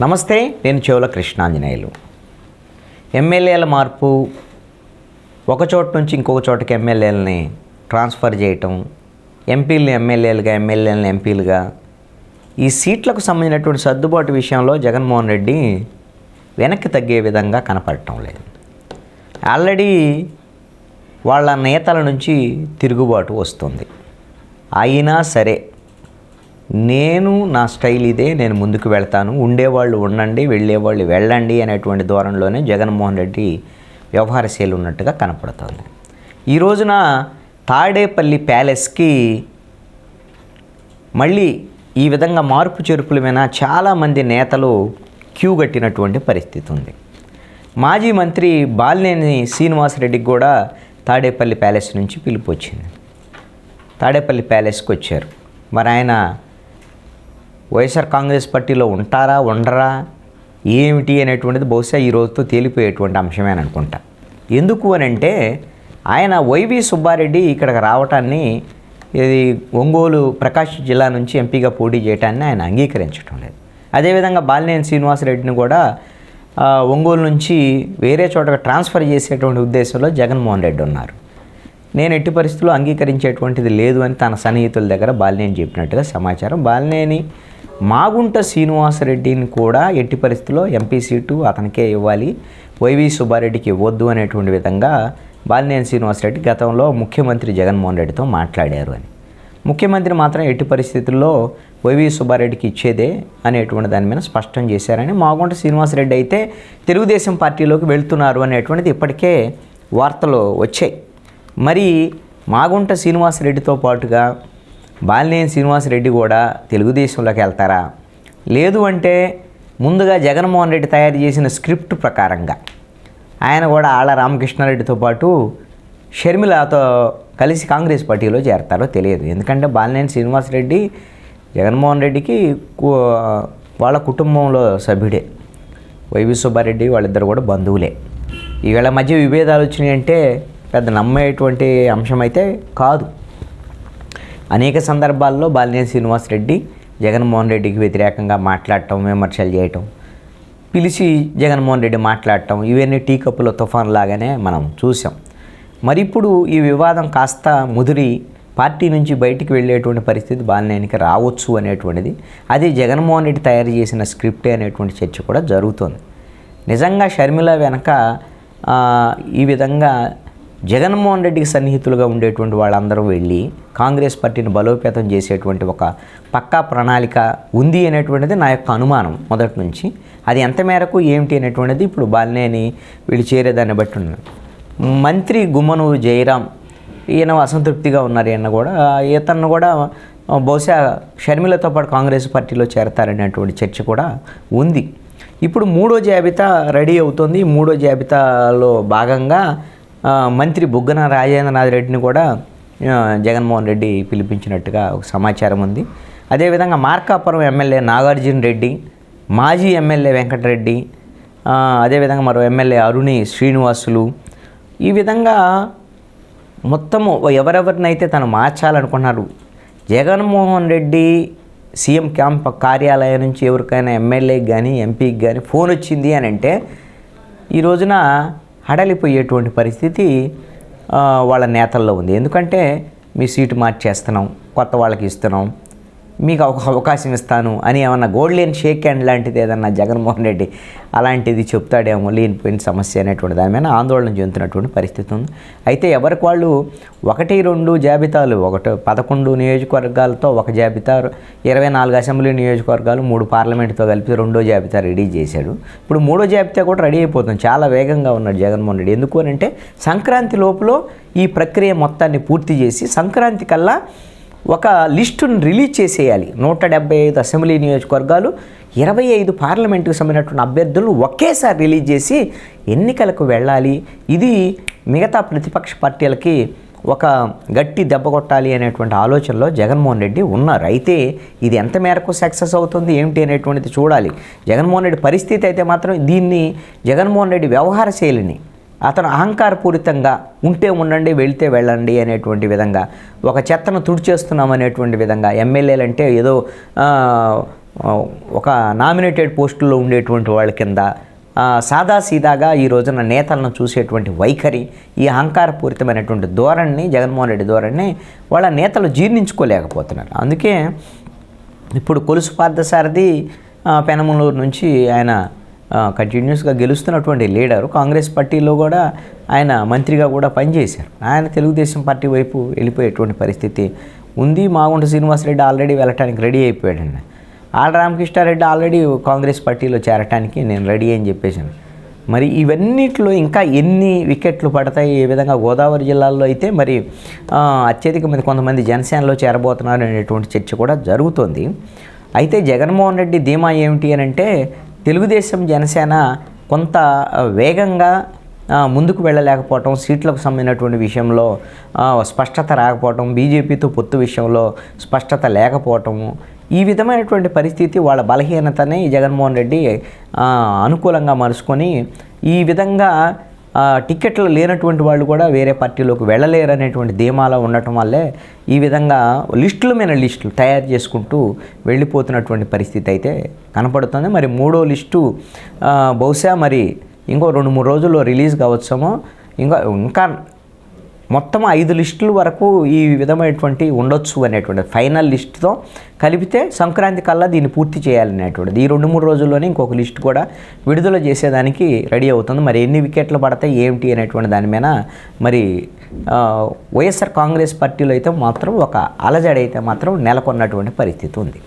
నమస్తే, నేను చెవుల కృష్ణాంజనేయులు. ఎమ్మెల్యేల మార్పు, ఒక చోట నుంచి ఇంకొక చోటకి ఎమ్మెల్యేలని ట్రాన్స్ఫర్ చేయటం, ఎంపీలని ఎమ్మెల్యేలుగా, ఎమ్మెల్యేలను ఎంపీలుగా, ఈ సీట్లకు సంబంధించినటువంటి సర్దుబాటు విషయంలో జగన్మోహన్ రెడ్డి వెనక్కి తగ్గే విధంగా కనపడటం లేదు. ఆల్రెడీ వాళ్ళ నేతల నుంచి తిరుగుబాటు వస్తుంది. అయినా సరే నేను నా స్టైల్ ఇదే, నేను ముందుకు వెళ్తాను, ఉండేవాళ్ళు ఉండండి, వెళ్ళేవాళ్ళు వెళ్ళండి అనేటువంటి ధోరణిలోనే జగన్మోహన్ రెడ్డి వ్యవహారశైలి ఉన్నట్టుగా కనపడుతుంది. ఈ రోజున తాడేపల్లి ప్యాలెస్కి మళ్ళీ ఈ విధంగా మార్పు చేర్పుల మీద చాలామంది నేతలు క్యూ కట్టినటువంటి పరిస్థితి ఉంది. మాజీ మంత్రి బాలినేని శ్రీనివాసరెడ్డికి కూడా తాడేపల్లి ప్యాలెస్ నుంచి పిలుపు వచ్చింది. తాడేపల్లి ప్యాలెస్కి వచ్చారు. మరి ఆయన వైఎస్ఆర్ కాంగ్రెస్ పార్టీలో ఉంటారా, ఉండరా, ఏమిటి అనేటువంటిది బహుశా ఈ రోజుతో తేలిపోయేటువంటి అంశమే అని అనుకుంటా. ఎందుకు అని అంటే ఆయన వైవి సుబ్బారెడ్డి ఇక్కడికి రావటాన్ని, ఇది ఒంగోలు ప్రకాశం జిల్లా నుంచి ఎంపీగా పోటీ చేయటాన్ని ఆయన అంగీకరించడం లేదు. అదేవిధంగా బాలినేని శ్రీనివాసరెడ్డిని కూడా ఒంగోలు నుంచి వేరే చోటకి ట్రాన్స్ఫర్ చేసేటువంటి ఉద్దేశంలో జగన్మోహన్ రెడ్డి ఉన్నారు. నేను ఎట్టి పరిస్థితుల్లో అంగీకరించేటువంటిది లేదు అని తన సన్నిహితుల దగ్గర బాలినేని చెప్పినట్టుగా సమాచారం. బాలినేని మాగుంట శ్రీనివాసరెడ్డిని కూడా ఎట్టి పరిస్థితుల్లో ఎంపీ సీటు అతనికే ఇవ్వాలి, వైవి సుబ్బారెడ్డికి ఇవ్వద్దు అనేటువంటి విధంగా బాలినేని శ్రీనివాసరెడ్డి గతంలో ముఖ్యమంత్రి జగన్మోహన్ రెడ్డితో మాట్లాడారు అని. ముఖ్యమంత్రి మాత్రం ఎట్టి పరిస్థితుల్లో వైవి సుబ్బారెడ్డికి ఇచ్చేదే అనేటువంటి దాని మీద స్పష్టం చేశారని, మాగుంట శ్రీనివాసరెడ్డి అయితే తెలుగుదేశం పార్టీలోకి వెళ్తున్నారు అనేటువంటిది ఇప్పటికే వార్తలు వచ్చాయి. మరి మాగుంట శ్రీనివాసరెడ్డితో పాటుగా బాలినేని శ్రీనివాసరెడ్డి కూడా తెలుగుదేశంలోకి వెళ్తారా, లేదు అంటే ముందుగా జగన్మోహన్ రెడ్డి తయారు చేసిన స్క్రిప్ట్ ప్రకారంగా ఆయన కూడా ఆళ్ళ రామకృష్ణారెడ్డితో పాటు షర్మిలతో కలిసి కాంగ్రెస్ పార్టీలో చేరతారో తెలియదు. ఎందుకంటే బాలినేని శ్రీనివాసరెడ్డి జగన్మోహన్ రెడ్డికి వాళ్ళ కుటుంబంలో సభ్యుడే, వైవి సుబ్బారెడ్డి వాళ్ళిద్దరు కూడా బంధువులే. వీళ్ళ మధ్య విభేదాలు వచ్చినాయంటే పెద్ద నమ్మేటువంటి అంశం అయితే కాదు. అనేక సందర్భాల్లో బాలినేని శ్రీనివాసరెడ్డి జగన్మోహన్ రెడ్డికి వ్యతిరేకంగా మాట్లాడటం, విమర్శలు చేయటం, పిలిచి జగన్మోహన్ రెడ్డి మాట్లాడటం, ఇవన్నీ టీ కప్పులో తుఫాన్ లాగానే మనం చూసాం. మరి ఇప్పుడు ఈ వివాదం కాస్త ముదిరి పార్టీ నుంచి బయటికి వెళ్ళేటువంటి పరిస్థితి బాలినేనికి రావచ్చు అనేటువంటిది, అది జగన్మోహన్ రెడ్డి తయారు చేసిన స్క్రిప్టే అనేటువంటి చర్చ కూడా జరుగుతుంది. నిజంగా షర్మిల వెనక ఈ విధంగా జగన్మోహన్ రెడ్డికి సన్నిహితులుగా ఉండేటువంటి వాళ్ళందరూ వెళ్ళి కాంగ్రెస్ పార్టీని బలోపేతం చేసేటువంటి ఒక పక్కా ప్రణాళిక ఉంది అనేటువంటిది నా యొక్క అనుమానం మొదటి నుంచి. అది ఎంత మేరకు ఏమిటి అనేటువంటిది ఇప్పుడు బాలినేని వీళ్ళు చేరేదాన్ని బట్టి ఉన్నారు. మంత్రి గుమ్మనూరు జయరాం ఈయన అసంతృప్తిగా ఉన్నారు. ఈయన కూడా ఇతను కూడా బహుశా షర్మిలతో పాటు కాంగ్రెస్ పార్టీలో చేరతారనేటువంటి చర్చ కూడా ఉంది. ఇప్పుడు మూడో జాబితా రెడీ అవుతుంది. మూడో జాబితాలో భాగంగా మంత్రి బుగ్గన రాజేంద్రనాథ్ రెడ్డిని కూడా జగన్మోహన్ రెడ్డి పిలిపించినట్టుగా ఒక సమాచారం ఉంది. అదేవిధంగా మార్కాపురం ఎమ్మెల్యే నాగార్జున రెడ్డి, మాజీ ఎమ్మెల్యే వెంకటరెడ్డి, అదేవిధంగా మరో ఎమ్మెల్యే అరుణి శ్రీనివాసులు, ఈ విధంగా మొత్తము ఎవరెవరినైతే తను మార్చాలనుకున్నారు. జగన్మోహన్ రెడ్డి సీఎం క్యాంప్ కార్యాలయం నుంచి ఎవరికైనా ఎమ్మెల్యేకి కానీ ఎంపీకి కానీ ఫోన్ వచ్చింది అని అంటే ఈ రోజున హడలిపోయేటువంటి పరిస్థితి వాళ్ళ నేతల్లో ఉంది. ఎందుకంటే మీ సీటు మార్చేస్తున్నాం, కొత్త వాళ్ళకి ఇస్తున్నాం, మీకు ఒక అవకాశం ఇస్తాను అని ఏమన్నా గోల్డెన్ షేక్ హ్యాండ్ లాంటిది ఏదన్నా జగన్మోహన్ రెడ్డి అలాంటిది చెప్తాడేమో, లేనిపోయిన సమస్య అనేటువంటి దాని మీద ఆందోళన చెందుతున్నటువంటి పరిస్థితి ఉంది. అయితే ఎవరికి వాళ్ళు 1-2 జాబితాలు, 11 నియోజకవర్గాలతో ఒక జాబితా, 24 అసెంబ్లీ నియోజకవర్గాలు, 3 పార్లమెంటుతో కలిపి 2వ జాబితా రెడీ చేశాడు. ఇప్పుడు 3వ జాబితా కూడా రెడీ అయిపోతుంది. చాలా వేగంగా ఉన్నాడు జగన్మోహన్ రెడ్డి. ఎందుకు అని అంటే సంక్రాంతి లోపల ఈ ప్రక్రియ మొత్తాన్ని పూర్తి చేసి సంక్రాంతి కల్లా ఒక లిస్టును రిలీజ్ చేసేయాలి. 175 అసెంబ్లీ నియోజకవర్గాలు, 25 పార్లమెంటుకు సంబంధించినటువంటి అభ్యర్థులను ఒకేసారి రిలీజ్ చేసి ఎన్నికలకు వెళ్ళాలి. ఇది మిగతా ప్రతిపక్ష పార్టీలకి ఒక గట్టి దెబ్బ కొట్టాలి అనేటువంటి ఆలోచనలో జగన్మోహన్ రెడ్డి ఉన్నారు. అయితే ఇది ఎంత మేరకు సక్సెస్ అవుతుంది ఏమిటి అనేటువంటిది చూడాలి. జగన్మోహన్ రెడ్డి పరిస్థితి అయితే మాత్రం దీన్ని జగన్మోహన్ రెడ్డి వ్యవహార శైలిని అతను అహంకారపూరితంగా ఉంటే ఉండండి, వెళ్తే వెళ్ళండి అనేటువంటి విధంగా, ఒక చెత్తను తుడిచేస్తున్నాం అనేటువంటి విధంగా, ఎమ్మెల్యేలు అంటే ఏదో ఒక నామినేటెడ్ పోస్టుల్లో ఉండేటువంటి వాళ్ళ కింద సాదాసీదాగా ఈ రోజున నేతలను చూసేటువంటి వైఖరి, ఈ అహంకారపూరితమైనటువంటి ధోరణిని, జగన్మోహన్ రెడ్డి ధోరణిని వాళ్ళ నేతలు జీర్ణించుకోలేకపోతున్నారు. అందుకే ఇప్పుడు కొలుసు పార్థసారథి పెనమలూరు నుంచి ఆయన కంటిన్యూస్గా గెలుస్తున్నటువంటి లీడరు. కాంగ్రెస్ పార్టీలో కూడా ఆయన మంత్రిగా కూడా పనిచేశారు. ఆయన తెలుగుదేశం పార్టీ వైపు వెళ్ళిపోయేటువంటి పరిస్థితి ఉంది. మాగుంట శ్రీనివాసరెడ్డి ఆల్రెడీ వెళ్ళటానికి రెడీ అయిపోయాడండి. ఆళ్ళ రామకృష్ణారెడ్డి ఆల్రెడీ కాంగ్రెస్ పార్టీలో చేరటానికి నేను రెడీ అని చెప్పేశాను. మరి ఇవన్నిట్లో ఇంకా ఎన్ని వికెట్లు పడతాయి, ఏ విధంగా గోదావరి జిల్లాలో అయితే మరి అత్యధిక మంది కొంతమంది జనసేనలో చేరబోతున్నారు అనేటువంటి చర్చ కూడా జరుగుతోంది. అయితే జగన్మోహన్ రెడ్డి ధీమా ఏమిటి అని అంటే, తెలుగుదేశం జనసేన కొంత వేగంగా ముందుకు వెళ్ళలేకపోవటం, సీట్లకు సంబంధించినటువంటి విషయంలో స్పష్టత రాకపోవటం, బీజేపీతో పొత్తు విషయంలో స్పష్టత లేకపోవటము, ఈ విధమైనటువంటి పరిస్థితి వాళ్ళ బలహీనతని జగన్మోహన్ రెడ్డి అనుకూలంగా మలుచుకొని ఈ విధంగా టికెట్లు లేనటువంటి వాళ్ళు కూడా వేరే పార్టీలోకి వెళ్ళలేరు అనేటువంటి ధీమాలో ఉండటం వల్లే ఈ విధంగా లిస్టుల మీద లిస్టులు తయారు చేసుకుంటూ వెళ్ళిపోతున్నటువంటి పరిస్థితి అయితే కనపడుతుంది. మరి మూడో లిస్టు బహుశా మరి ఇంకో 2-3 రోజుల్లో రిలీజ్ కావచ్చేమో. ఇంకా మొత్తం 5 లిస్టుల వరకు ఈ విధమైనటువంటి ఉండొచ్చు అనేటువంటి ఫైనల్ లిస్టుతో కలిపితే సంక్రాంతి కల్లా దీన్ని పూర్తి చేయాలనేటువంటిది. ఈ 2-3 రోజుల్లోనే ఇంకొక లిస్టు కూడా విడుదల చేసేదానికి రెడీ అవుతుంది. మరి ఎన్ని వికెట్లు పడతాయి ఏమిటి అనేటువంటి దాని మీద మరి వైఎస్ఆర్ కాంగ్రెస్ పార్టీలో అయితే మాత్రం ఒక అలజడి అయితే మాత్రం నెలకొన్నటువంటి పరిస్థితి ఉంది.